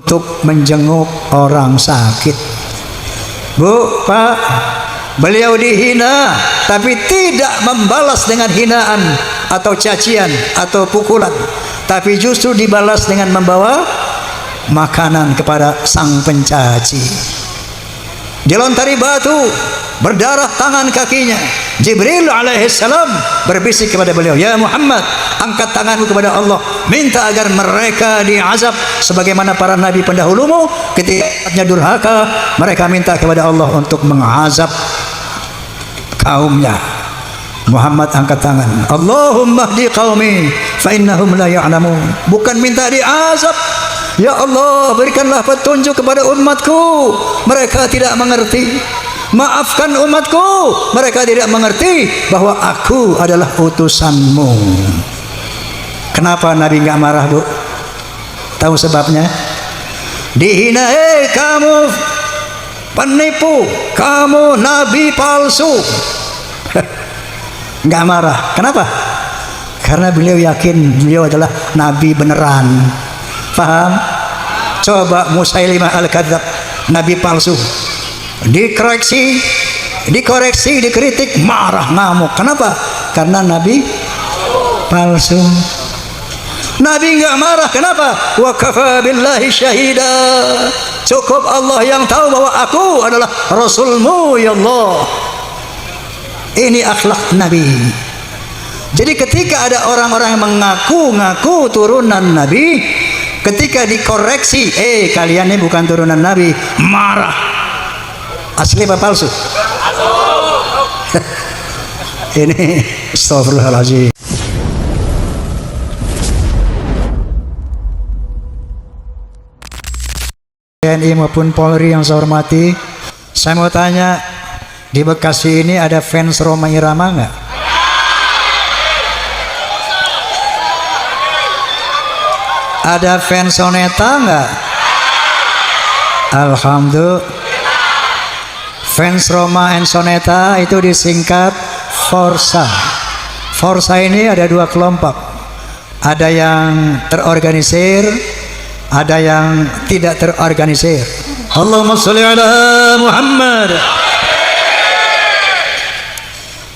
untuk menjenguk orang sakit. Bu, Pak, beliau dihina tapi tidak membalas dengan hinaan atau cacian atau pukulan, tapi justru dibalas dengan membawa makanan kepada sang pencaci. Dilontari batu, berdarah tangan kakinya. Jibril alaihissalam berbisik kepada beliau, "Ya Muhammad, angkat tanganmu kepada Allah, minta agar mereka diazab sebagaimana para nabi pendahulumu ketika durhaka, mereka minta kepada Allah untuk mengazab kaumnya." Muhammad angkat tangan, "Allahumma hdi qaumi fa innahum la ya'lamun." Bukan minta diazab, "Ya Allah, berikanlah petunjuk kepada umatku, mereka tidak mengerti. Maafkan umatku, mereka tidak mengerti bahwa aku adalah utusanmu." Kenapa Nabi nggak marah, Bu? Tahu sebabnya? Dihina, kamu penipu, kamu nabi palsu. Nggak marah. Kenapa? Karena beliau yakin beliau adalah nabi beneran. Paham? Coba Musailimah al-Kadzdzab, nabi palsu, dikoreksi, dikritik, marah, ngamuk. Kenapa? Karena nabi palsu. Nabi nggak marah. Kenapa? Wa kafa billahi syahida. Cukup Allah yang tahu bahwa aku adalah Rasulmu, ya Allah. Ini akhlak Nabi. Jadi ketika ada orang-orang yang mengaku-ngaku turunan Nabi, ketika dikoreksi, kalian ini bukan turunan Nabi, marah. Asli apa palsu? Ini astagfirullahaladzim. TNI maupun Polri yang saya hormati, saya mau tanya, di Bekasi ini ada fans Rhoma Irama nggak? Ada fans Soneta nggak? Alhamdulillah. Fans Rhoma and Soneta itu disingkat Forsa. Forsa ini ada dua kelompok. Ada yang terorganisir, ada yang tidak terorganisir. Allahumma sholli ala Muhammad.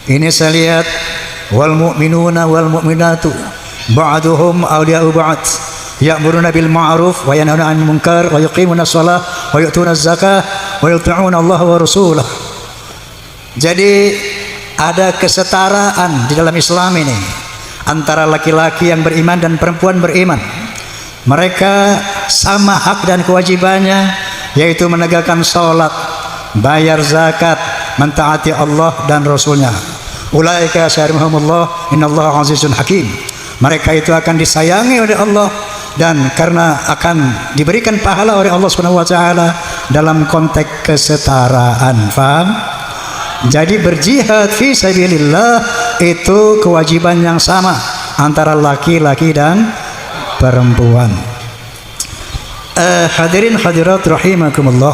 Ini saya lihat, wal mu'minuna wal mu'minatu ba'duhum awliya'u ba'd, ya'muruna bil ma'ruf wa yanhauna 'anil munkar wa yuqimuna shalah wa yu'tuna zakah wa yuti'una Allah wa rasulah. Jadi ada kesetaraan di dalam Islam ini antara laki-laki yang beriman dan perempuan beriman. Mereka sama hak dan kewajibannya, yaitu menegakkan sholat, bayar zakat, mentaati Allah dan Rasulnya. Ulaika syarihumullah innallaha azizun hakim. Mereka itu akan disayangi oleh Allah dan karena akan diberikan pahala oleh Allah Subhanahu wa taala dalam konteks kesetaraan. Faham? Jadi berjihad fi sabilillah itu kewajiban yang sama antara laki-laki dan perempuan. Hadirin hadirat rahimakumullah,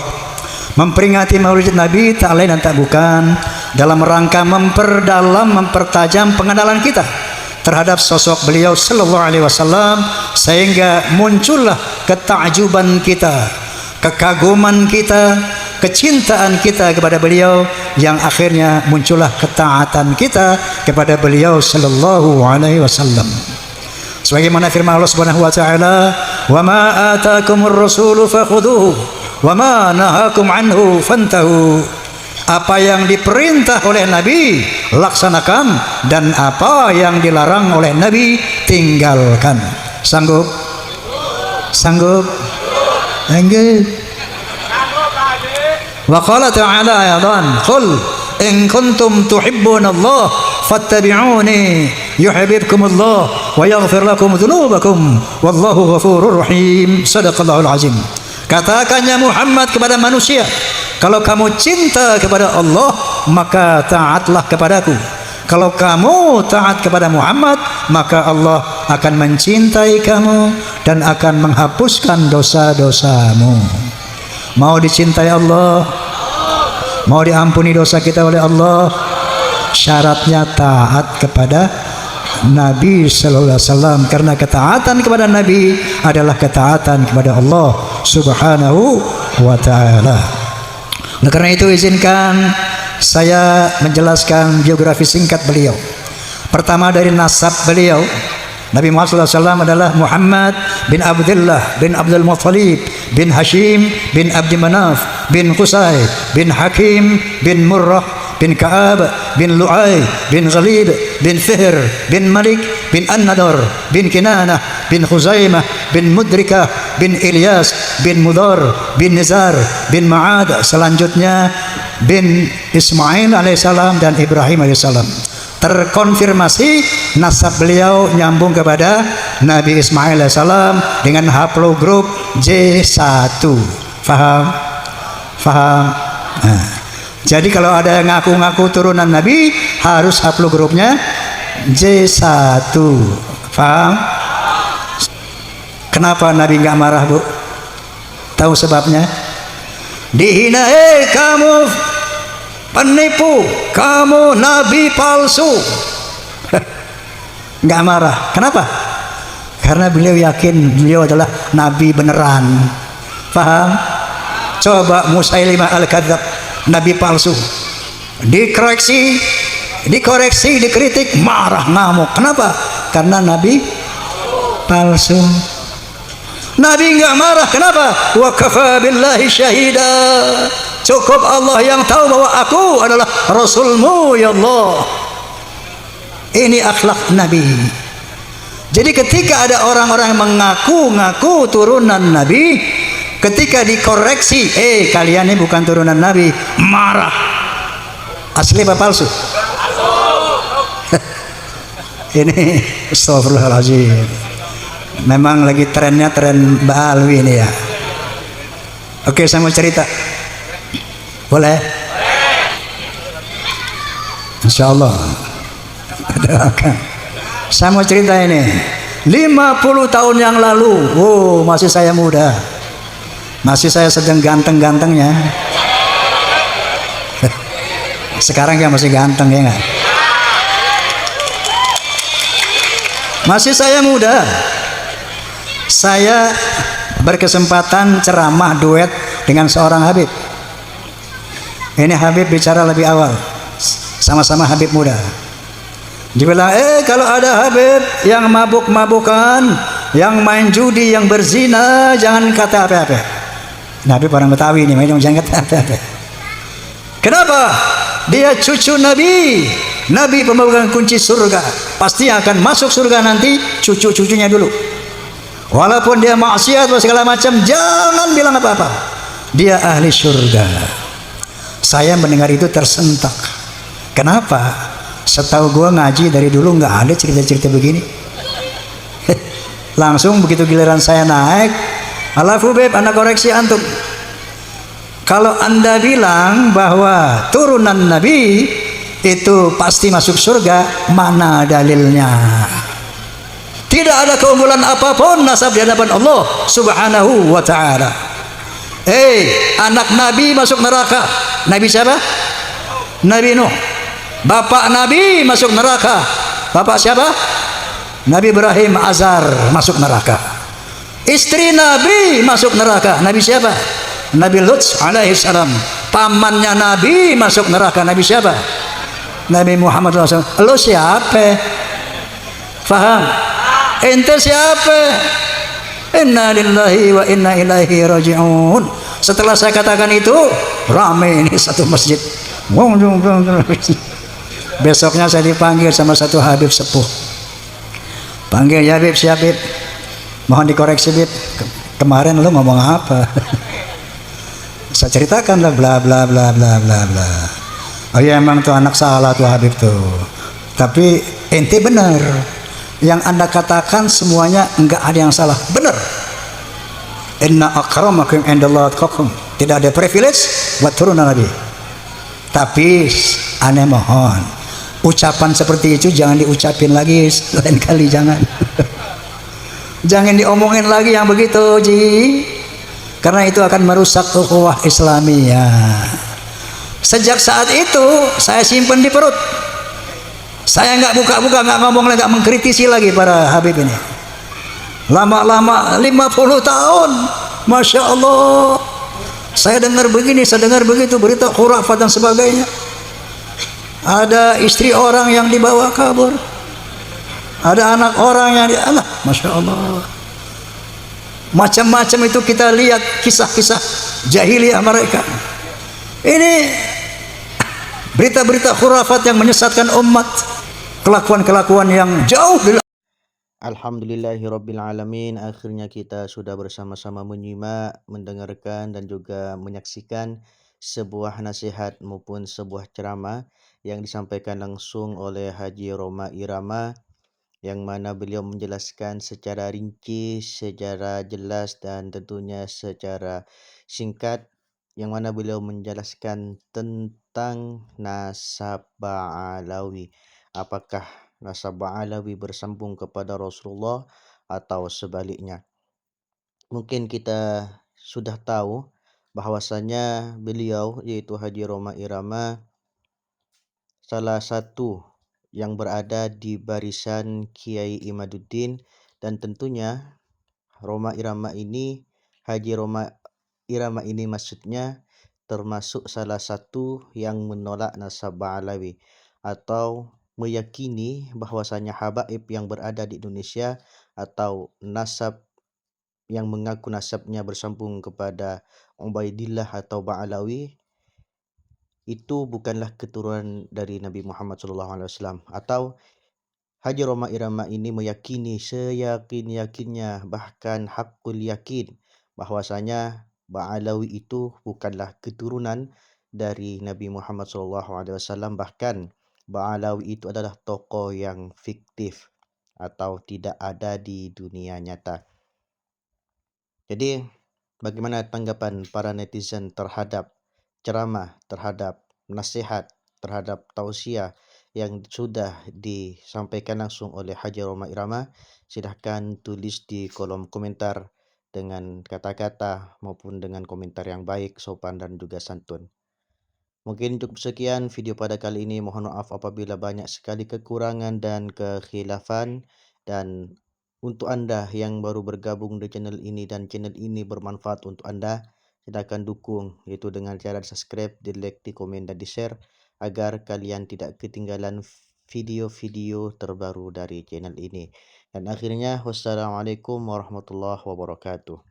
memperingati Maulid Nabi tak lain dan tak bukan dalam rangka mempertajam pengenalan kita terhadap sosok beliau sallallahu alaihi wasallam, sehingga muncullah ketakjuban kita, kekaguman kita, kecintaan kita kepada beliau, yang akhirnya muncullah ketaatan kita kepada beliau sallallahu alaihi wasallam. Sebagaimana firman Allah Subhanahu wa taala, "Wa ma ataakumur rasulu fakhudhuhu wa ma nahakum anhu fantahu." Apa yang diperintah oleh Nabi laksanakan, dan apa yang dilarang oleh Nabi tinggalkan. Sanggup? Sanggup? Sanggup? Wa qala ta'ala ayatan, "Qul in kuntum tuhibbunallah fattabi'uni yuhibbukumullah wa yaghfir lakum dzunubakum wallahu ghafurur rahim." Shadaqallahul azim. Katakannya Muhammad kepada manusia, kalau kamu cinta kepada Allah, maka taatlah kepadaku. Kalau kamu taat kepada Muhammad, maka Allah akan mencintai kamu dan akan menghapuskan dosa-dosamu. Mau dicintai Allah, mau diampuni dosa kita oleh Allah, syaratnya taat kepada Nabi sallallahu alaihi wasallam, karena ketaatan kepada Nabi adalah ketaatan kepada Allah Subhanahu wa ta'ala. Nah, karena itu izinkan saya menjelaskan biografi singkat beliau. Pertama dari nasab beliau, Nabi Muhammad SAW adalah Muhammad bin Abdullah bin Abdul Muttalib bin Hashim bin Abdi Manaf bin Qusay bin Hakim bin Murrah bin Ka'ab bin Lu'ay bin Ghalib bin Fihr bin Malik bin An-Nadar bin Kinanah bin Khuzaimah bin Mudrikah bin Ilyas bin Mudar bin Nizar bin Ma'ad, selanjutnya bin Ismail alaihissalam dan Ibrahim alaihissalam. Terkonfirmasi nasab beliau nyambung kepada Nabi Ismail alaihissalam dengan haplogrup J1. Faham? Faham? Nah, jadi kalau ada yang ngaku-ngaku turunan Nabi harus haplogrupnya J1. Faham? Kenapa Nabi nggak marah, Bu? Tahu sebabnya? Dihina, kamu penipu, kamu nabi palsu. Nggak marah. Kenapa? Karena beliau yakin beliau adalah nabi beneran. Paham? Coba Musailimah al-Kadzab, nabi palsu, dikoreksi, dikritik, marah, ngamuk. Kenapa? Karena nabi palsu. Nabi nggak marah. Kenapa? Wa kafa billahi syahida. Cukup Allah yang tahu bahwa aku adalah Rasulmu ya Allah. Ini akhlak Nabi. Jadi ketika ada orang-orang yang mengaku-ngaku turunan Nabi, ketika dikoreksi, kalian ini bukan turunan Nabi, marah. Asli apa palsu? Ini astagfirullahaladzim. Memang lagi trennya tren Ba'alwi ini ya. Oke, saya mau cerita. Boleh? Insya Allah. Saya mau cerita ini. 50 tahun yang lalu. Oh, masih saya muda. Masih saya sedang ganteng-gantengnya. Sekarang ya masih ganteng ya nggak? Masih saya muda. Saya berkesempatan ceramah duet dengan seorang Habib. Ini Habib bicara lebih awal, sama-sama Habib muda. Dibilang, kalau ada Habib yang mabuk-mabukan, yang main judi, yang berzina, jangan kata apa-apa. Nah, Habib orang Betawi ini, jangan kata apa-apa. Kenapa? Dia cucu Nabi, Nabi pemegang kunci surga. Pasti akan masuk surga nanti cucu-cucunya dulu. Walaupun dia maksiat atau segala macam, jangan bilang apa-apa. Dia ahli surga. Saya mendengar itu tersentak. Kenapa? Setahu gua ngaji dari dulu nggak ada cerita-cerita begini. Langsung begitu giliran saya naik, alafu beb, anda koreksi antum. Kalau anda bilang bahwa turunan Nabi itu pasti masuk surga, mana dalilnya? Tidak ada keunggulan apapun nasab di hadapan Allah Subhanahu wa ta'ala. Anak Nabi masuk neraka. Nabi siapa? Nabi Nuh. Bapak Nabi masuk neraka. Bapak siapa? Nabi Ibrahim Azar masuk neraka. Istri Nabi masuk neraka. Nabi siapa? Nabi Lut alaihi salam. Pamannya Nabi masuk neraka. Nabi siapa? Nabi Muhammad SAW. Lo siapa? Faham? Ente siapa? Inna lillahi wa inna ilaihi raji'un. Setelah saya katakan itu, ramai ini satu masjid. Besoknya saya dipanggil sama satu Habib sepuh. Panggil, ya Habib, siap Habib, mohon dikoreksi Habib, kemarin lu ngomong apa? Saya ceritakan lah bla bla bla bla bla bla. Oh ya, emang tuh anak salah tuh Habib tuh. Tapi ente benar. Yang anda katakan semuanya enggak ada yang salah, benar. Inna akramakum indallahi atqakum. Tidak ada privilege buat turunan Nabi. Tapi aneh mohon, ucapan seperti itu jangan diucapin lagi lain kali, jangan. Jangan diomongin lagi yang begitu, Ji. Karena itu akan merusak ukhuwah Islamiyah. Sejak saat itu saya simpan di perut. Saya nggak buka-buka, nggak ngomong lagi, nggak mengkritisi lagi para Habib ini. Lama-lama 50 tahun Masya Allah. Saya dengar begini, saya dengar begitu, berita khurafat dan sebagainya. Ada istri orang yang dibawa kabur, ada anak orang yang Allah, Masya Allah. Macam-macam itu kita lihat kisah-kisah jahiliyah mereka. Ini berita-berita khurafat yang menyesatkan umat, kelakuan-kelakuan yang jauh dari. Alhamdulillahirrabbilalamin. Akhirnya kita sudah bersama-sama menyimak, mendengarkan dan juga menyaksikan sebuah nasihat maupun sebuah ceramah yang disampaikan langsung oleh Haji Roma Irama, yang mana beliau menjelaskan secara rinci, secara jelas dan tentunya secara singkat, yang mana beliau menjelaskan tentang nasab Alawi. Apakah nasab Alawi bersambung kepada Rasulullah atau sebaliknya? Mungkin kita sudah tahu bahwasanya beliau, yaitu Haji Roma Irama, salah satu yang berada di barisan Kiai Imaduddin, dan tentunya Roma Irama ini, Haji Roma Irama ini maksudnya termasuk salah satu yang menolak nasab Alawi atau meyakini bahwasanya habaib yang berada di Indonesia atau nasab yang mengaku nasabnya bersambung kepada Ubaidillah atau Ba'alawi itu bukanlah keturunan dari Nabi Muhammad SAW, atau Haji Roma Irama ini meyakini seyakin-yakinnya, bahkan hakul yakin, bahwasanya Ba'alawi itu bukanlah keturunan dari Nabi Muhammad SAW. Bahkan Ba'alawi itu adalah tokoh yang fiktif atau tidak ada di dunia nyata. Jadi bagaimana tanggapan para netizen terhadap ceramah, terhadap nasihat, terhadap tausiah yang sudah disampaikan langsung oleh Haji Roma Irama? Silahkan tulis di kolom komentar dengan kata-kata maupun dengan komentar yang baik, sopan dan juga santun. Mungkin cukup sekian video pada kali ini. Mohon maaf apabila banyak sekali kekurangan dan kekhilafan. Dan untuk Anda yang baru bergabung di channel ini dan channel ini bermanfaat untuk Anda, silakan dukung, yaitu dengan cara subscribe, di like, di komen dan di share, agar kalian tidak ketinggalan video-video terbaru dari channel ini. Dan akhirnya, wassalamualaikum warahmatullahi wabarakatuh.